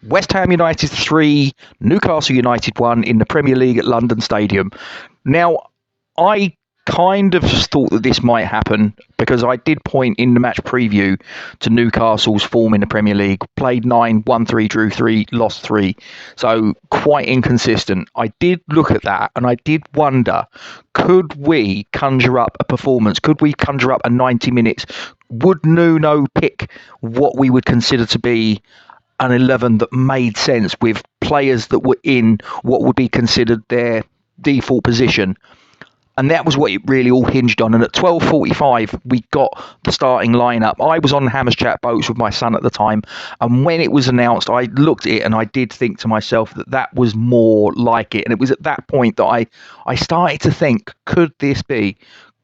West Ham United 3, Newcastle United 1 in the Premier League at London Stadium. Now, I kind of thought that this might happen because I did point in the match preview to Newcastle's form in the Premier League. Played 9, won 3, drew 3, lost 3. So quite inconsistent. I did look at that and I did wonder, could we conjure up a performance? Could we conjure up a 90 minutes? Would Nuno pick what we would consider to be an 11 that made sense with players that were in what would be considered their default position? And that was what it really all hinged on. And at 12:45, we got the starting lineup. I was on Hammers Chat boats with my son at the time. And when it was announced, I looked at it and I did think to myself that that was more like it. And it was at that point that I started to think, could this be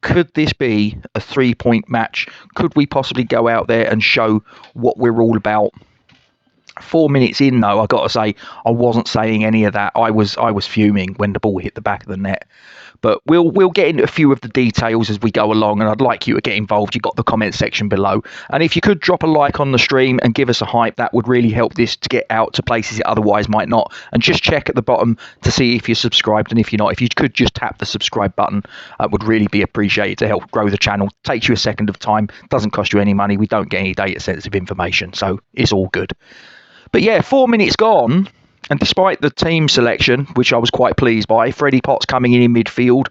a 3-point match? Could we possibly go out there and show what we're all about? 4 minutes in, though, I got to say, I wasn't saying any of that. I was fuming when the ball hit the back of the net. But we'll get into a few of the details as we go along, and I'd like you to get involved. You've got the comment section below. And if you could drop a like on the stream and give us a hype, that would really help this to get out to places it otherwise might not. And just check at the bottom to see if you're subscribed, and if you're not, if you could just tap the subscribe button, that would really be appreciated to help grow the channel. Takes you a second of time, doesn't cost you any money. We don't get any data sensitive information, so it's all good. But yeah, 4 minutes gone. And despite the team selection, which I was quite pleased by, Freddy Potts coming in midfield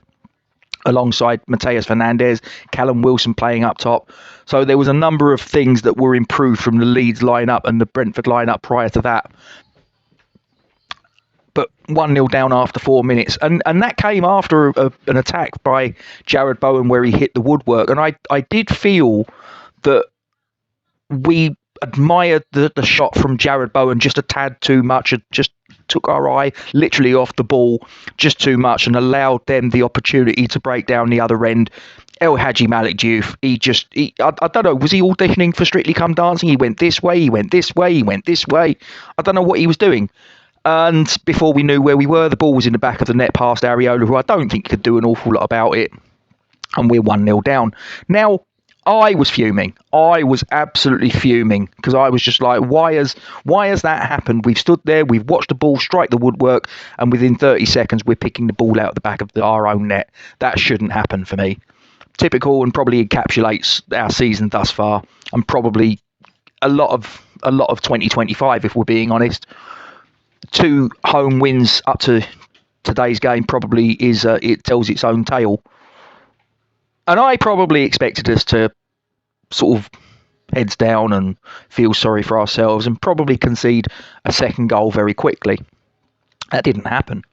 alongside Mateus Fernandes, Callum Wilson playing up top. So there was a number of things that were improved from the Leeds lineup and the Brentford lineup prior to that. But 1-0 down after 4 minutes. And that came after an attack by Jarrod Bowen where he hit the woodwork. And I did feel that we admired the shot from Jarrod Bowen just a tad too much. It just took our eye literally off the ball just too much and allowed them the opportunity to break down the other end. El Hadji Malik Diouf, I don't know, was he auditioning for Strictly Come Dancing? He went this way, he went this way, he went this way. I don't know what he was doing. And before we knew where we were, the ball was in the back of the net past Areola, who I don't think could do an awful lot about it. And we're 1-0 down. Now, I was fuming. I was absolutely fuming because I was just like, why has that happened? We've stood there, we've watched the ball strike the woodwork, and within 30 seconds we're picking the ball out the back of our own net. That shouldn't happen for me. Typical, and probably encapsulates our season thus far, and probably a lot of 2025 if we're being honest. 2 home wins up to today's game probably is it tells its own tale. And I probably expected us to sort of heads down and feel sorry for ourselves and probably concede a second goal very quickly. That didn't happen.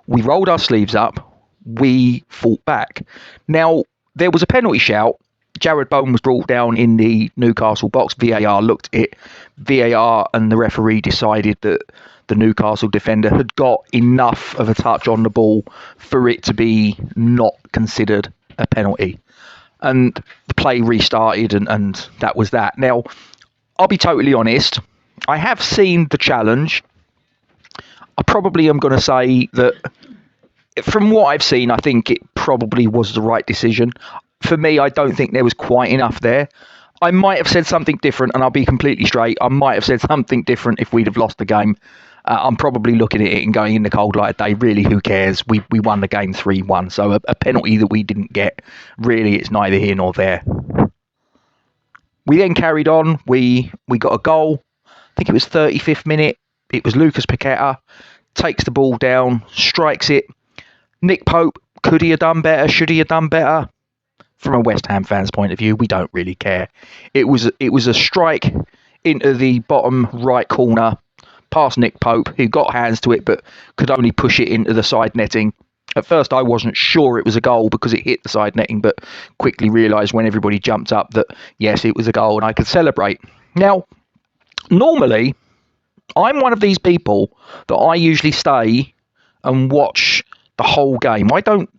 We rolled our sleeves up. We fought back. Now, there was a penalty shout. Jarrod Bowen was brought down in the Newcastle box. VAR looked at it. VAR and the referee decided that the Newcastle defender had got enough of a touch on the ball for it to be not considered a penalty. And the play restarted, and that was that. Now, I'll be totally honest. I have seen the challenge. I probably am going to say that from what I've seen, I think it probably was the right decision. For me, I don't think there was quite enough there. I might have said something different, and I'll be completely straight. I might have said something different if we'd have lost the game. I'm probably looking at it and going in the cold light of day, really, who cares? We won the game 3-1, so a penalty that we didn't get, really, it's neither here nor there. We then carried on. We got a goal. I think it was 35th minute. It was Lucas Paqueta, takes the ball down, strikes it. Nick Pope, could he have done better? Should he have done better? From a West Ham fan's point of view, we don't really care. It was a strike into the bottom right corner, past Nick Pope, who got hands to it but could only push it into the side netting. At first I wasn't sure it was a goal because it hit the side netting, but quickly realised when everybody jumped up that yes, it was a goal and I could celebrate. Now, normally I'm one of these people that I usually stay and watch the whole game. I don't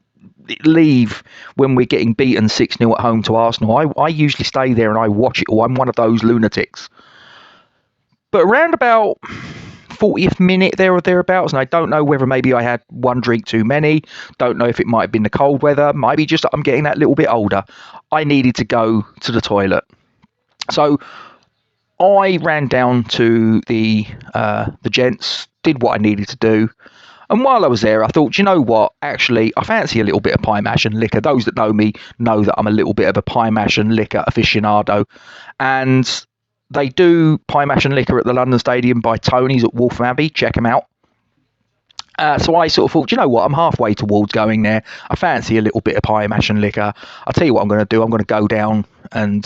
leave when we're getting beaten 6-0 at home to Arsenal. I usually stay there and I watch it all. I'm one of those lunatics. But around about 40th minute there or thereabouts, and I don't know whether maybe I had one drink too many, don't know if it might have been the cold weather, maybe just I'm getting that little bit older, I needed to go to the toilet. So I ran down to the gents, did what I needed to do. And while I was there, I thought, you know what? Actually, I fancy a little bit of pie mash and liquor. Those that know me know that I'm a little bit of a pie mash and liquor aficionado. And they do pie mash and liquor at the London Stadium by Tony's at Waltham Abbey. Check them out. So I sort of thought, you know what? I'm halfway towards going there. I fancy a little bit of pie mash and liquor. I'll tell you what I'm going to do. I'm going to go down and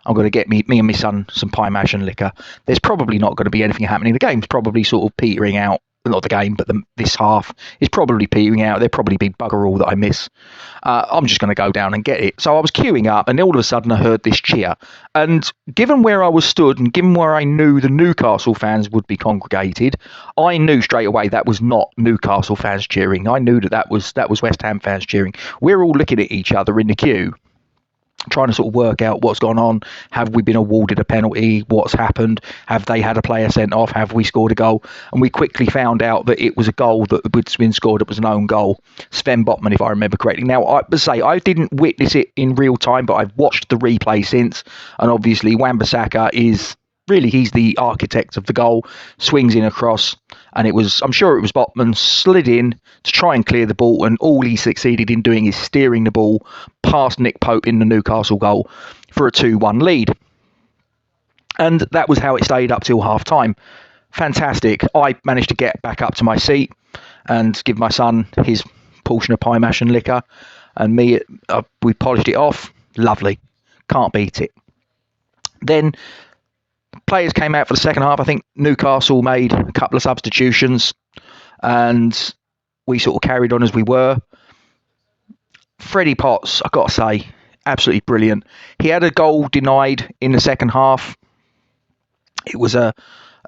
I'm going to get me and my son some pie mash and liquor. There's probably not going to be anything happening. The game's probably sort of petering out. Not the game, but this half is probably petering out. There'll probably be bugger all that I miss. I'm just going to go down and get it. So I was queuing up, and all of a sudden I heard this cheer. And given where I was stood, and given where I knew the Newcastle fans would be congregated, I knew straight away that was not Newcastle fans cheering. I knew that was West Ham fans cheering. We're all looking at each other in the queue, trying to sort of work out what's gone on. Have we been awarded a penalty? What's happened? Have they had a player sent off? Have we scored a goal? And we quickly found out that it was a goal that had been scored. It was an own goal. Sven Botman, if I remember correctly. Now, I didn't witness it in real time, but I've watched the replay since. And obviously, Wan-Bissaka is really, he's the architect of the goal. Swings in across. And I'm sure it was Botman, slid in to try and clear the ball, and all he succeeded in doing is steering the ball past Nick Pope in the Newcastle goal for a 2-1 lead. And that was how it stayed up till half-time. Fantastic. I managed to get back up to my seat and give my son his portion of pie mash and liquor, and we polished it off. Lovely. Can't beat it. Then players came out for the second half. I think Newcastle made a couple of substitutions and we sort of carried on as we were. Freddie Potts, I've got to say, absolutely brilliant. He had a goal denied in the second half. It was a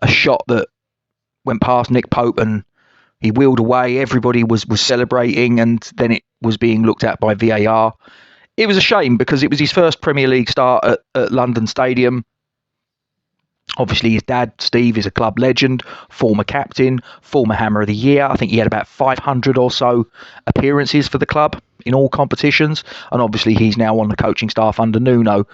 shot that went past Nick Pope and he wheeled away. Everybody was celebrating, and then it was being looked at by VAR. It was a shame because it was his first Premier League start at London Stadium. Obviously, his dad, Steve, is a club legend, former captain, former Hammer of the Year. I think he had about 500 or so appearances for the club in all competitions. And obviously, he's now on the coaching staff under Nuno.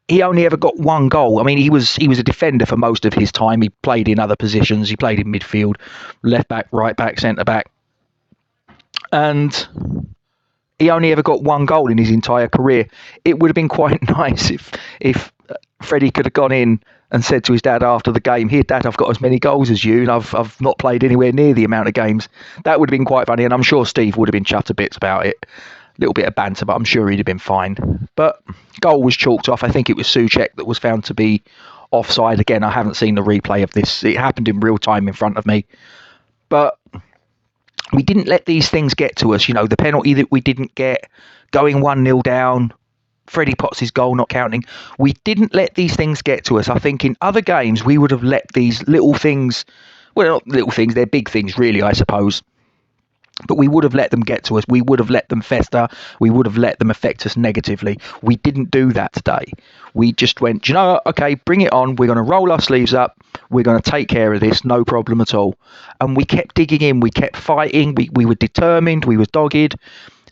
He only ever got one goal. I mean, he was a defender for most of his time. He played in other positions. He played in midfield, left back, right back, centre back. And he only ever got one goal in his entire career. It would have been quite nice if Freddy could have gone in and said to his dad after the game, "Here, Dad, I've got as many goals as you, and I've not played anywhere near the amount of games." That would have been quite funny, and I'm sure Steve would have been chuffed to bits about it. A little bit of banter, but I'm sure he'd have been fine. But goal was chalked off. I think it was Souček that was found to be offside. Again, I haven't seen the replay of this. It happened in real time in front of me. But we didn't let these things get to us. You know, the penalty that we didn't get, going 1-0 down, Freddie Potts' goal not counting. We didn't let these things get to us. I think in other games, we would have let these little things, well, not little things, they're big things really, I suppose. But we would have let them get to us. We would have let them fester. We would have let them affect us negatively. We didn't do that today. We just went, you know, okay, bring it on. We're going to roll our sleeves up. We're going to take care of this. No problem at all. And we kept digging in. We kept fighting. We were determined. We were dogged.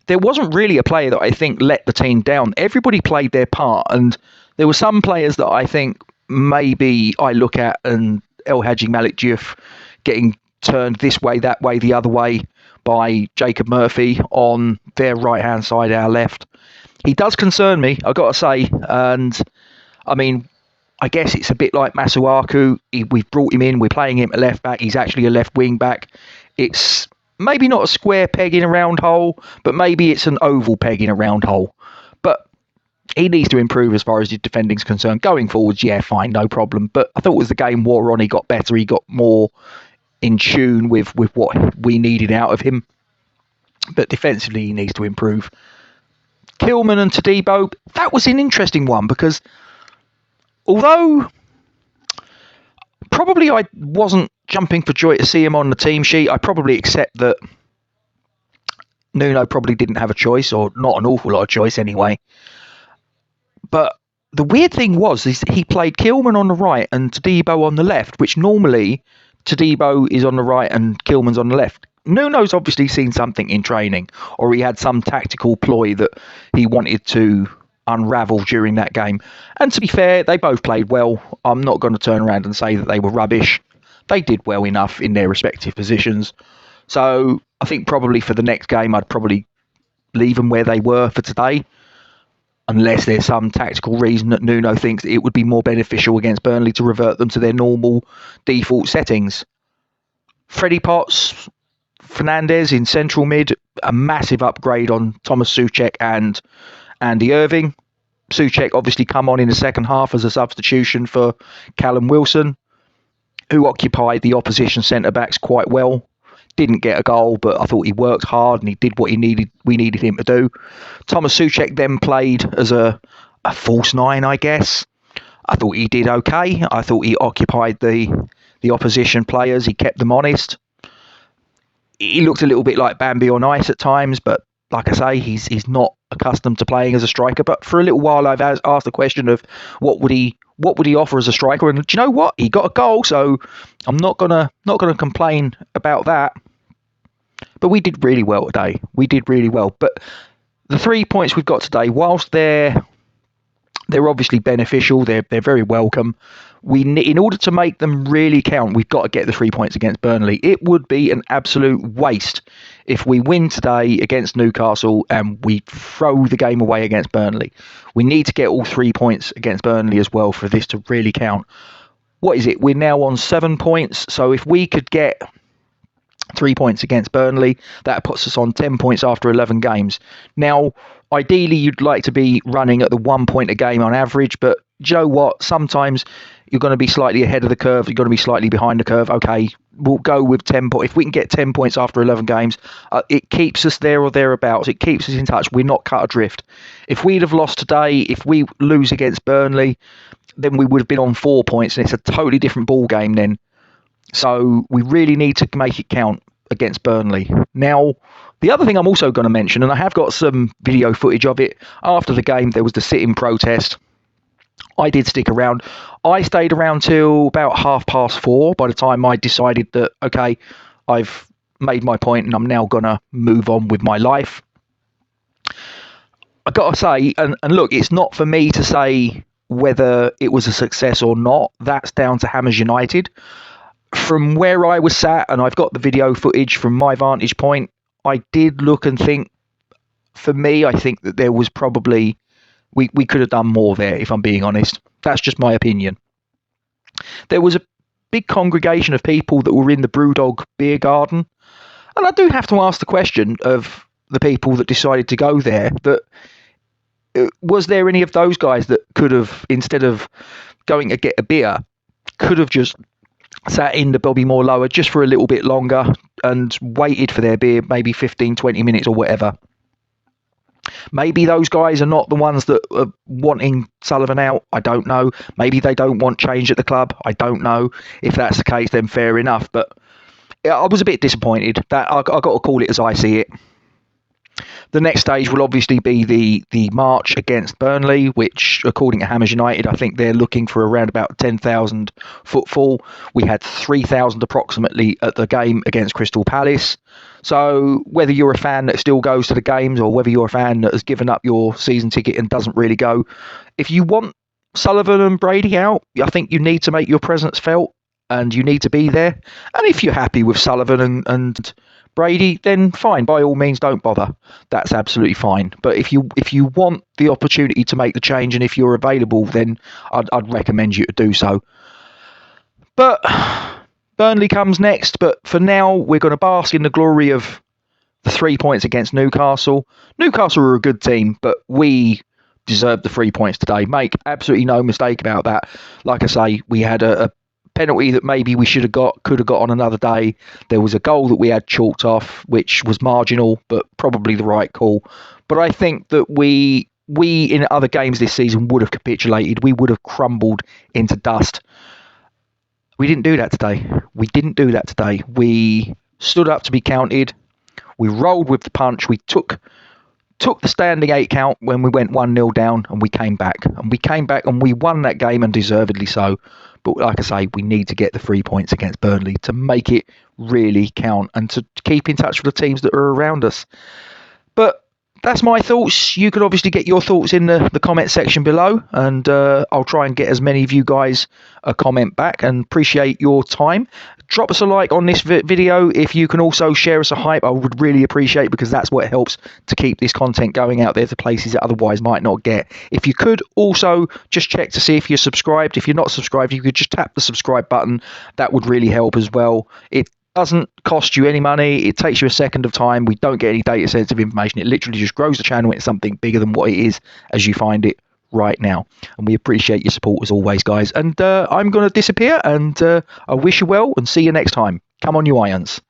There wasn't really a player that I think let the team down. Everybody played their part. And there were some players that I think maybe I look at, and El Hadji Malik Diouf getting turned this way, that way, the other way by Jacob Murphy on their right-hand side, our left. He does concern me, I've got to say. And, I mean, I guess it's a bit like Masuaku. We've brought him in. We're playing him at left-back. He's actually a left wing-back. It's maybe not a square peg in a round hole, but maybe it's an oval peg in a round hole. But he needs to improve as far as his defending's concerned. Going forwards, yeah, fine, no problem. But I thought as the game wore on, he got better. He got more in tune with what we needed out of him. But defensively, he needs to improve. Kilman and Todibo, that was an interesting one, because although probably I wasn't jumping for joy to see him on the team sheet, I probably accept that Nuno probably didn't have a choice, or not an awful lot of choice anyway. But the weird thing was is he played Kilman on the right and Todibo on the left, which normally Todibo is on the right and Kilman's on the left. Nuno's obviously seen something in training, or he had some tactical ploy that he wanted to unravel during that game. And to be fair, they both played well. I'm not going to turn around and say that they were rubbish. They did well enough in their respective positions. So I think probably for the next game, I'd probably leave them where they were for today, unless there's some tactical reason that Nuno thinks it would be more beneficial against Burnley to revert them to their normal default settings. Freddy Potts, Fernandes in central mid, a massive upgrade on Thomas Souček and Andy Irving. Souček obviously come on in the second half as a substitution for Callum Wilson, who occupied the opposition centre-backs quite well. Didn't get a goal, but I thought he worked hard and he did what we needed him to do. Thomas Souček then played as a false nine, I guess. I thought he did okay. I thought he occupied the opposition players. He kept them honest. He looked a little bit like Bambi on ice at times, but like I say, he's not accustomed to playing as a striker. But for a little while, I've asked the question of what would he offer as a striker? And do you know what? He got a goal, so I'm not gonna complain about that. But we did really well today. We did really well. But the 3 points we've got today, whilst they're obviously beneficial, they're very welcome. In order to make them really count, we've got to get the 3 points against Burnley. It would be an absolute waste if we win today against Newcastle and we throw the game away against Burnley. We need to get all 3 points against Burnley as well for this to really count. What is it? We're now on 7 points. So if we could get 3 points against Burnley, that puts us on 10 points after 11 games. Now, ideally, you'd like to be running at the 1 point a game on average, but do you know what? Sometimes you're going to be slightly ahead of the curve. You're going to be slightly behind the curve. Okay, we'll go with 10 points. If we can get 10 points after 11 games, it keeps us there or thereabouts. It keeps us in touch. We're not cut adrift. If we'd have lost today, if we lose against Burnley, then we would have been on 4 points, and it's a totally different ball game then. So we really need to make it count against Burnley. Now, the other thing I'm also going to mention, and I have got some video footage of it, after the game there was the sit-in protest. I did stick around. I stayed around till about 4:30 by the time I decided that, okay, I've made my point and I'm now going to move on with my life. I got to say, and look, it's not for me to say whether it was a success or not. That's down to Hammers United. From where I was sat, and I've got the video footage from my vantage point, I did look and think, for me, I think that there was probably, we could have done more there, if I'm being honest. That's just my opinion. There was a big congregation of people that were in the Brewdog beer garden, and I do have to ask the question of the people that decided to go there, that was there any of those guys that could have, instead of going to get a beer, could have just sat in the Bobby Moore lower just for a little bit longer and waited for their beer, maybe 15, 20 minutes or whatever. Maybe those guys are not the ones that are wanting Sullivan out. I don't know. Maybe they don't want change at the club. I don't know. If that's the case, then fair enough. But I was a bit disappointed. That I got to call it as I see it. The next stage will obviously be the march against Burnley, which, according to Hammers United, I think they're looking for around about 10,000 footfall. We had 3,000 approximately at the game against Crystal Palace. So whether you're a fan that still goes to the games or whether you're a fan that has given up your season ticket and doesn't really go, if you want Sullivan and Brady out, I think you need to make your presence felt and you need to be there. And if you're happy with Sullivan and Brady, then fine, by all means don't bother. That's absolutely fine. But if you want the opportunity to make the change and if you're available, then I'd recommend you to do so. But Burnley comes next, but for now we're going to bask in the glory of the 3 points against Newcastle. Newcastle are a good team, but we deserved the 3 points today. Make absolutely no mistake about that. Like I say, we had a penalty that maybe we could have got on another day. There was a goal that we had chalked off, which was marginal, but probably the right call. But I think that we in other games this season would have capitulated. We would have crumbled into dust. We didn't do that today. We stood up to be counted. We rolled with the punch. We took the standing 8 count when we went 1-0 down, and we came back. And we won that game, and deservedly so. But like I say, we need to get the 3 points against Burnley to make it really count and to keep in touch with the teams that are around us. But that's my thoughts. You can obviously get your thoughts in the comment section below, and I'll try and get as many of you guys a comment back, and appreciate your time. Drop us a like on this video. If you can also share us a hype, I would really appreciate, because that's what helps to keep this content going out there to places that otherwise might not get. If you could also just check to see if you're subscribed. If you're not subscribed, you could just tap the subscribe button. That would really help as well. It doesn't cost you any money. It takes you a second of time. We don't get any data sensitive information. It literally just grows the channel into something bigger than what it is as you find it right now. And we appreciate your support as always, guys. And I'm going to disappear, and I wish you well, and see you next time. Come on, you Irons.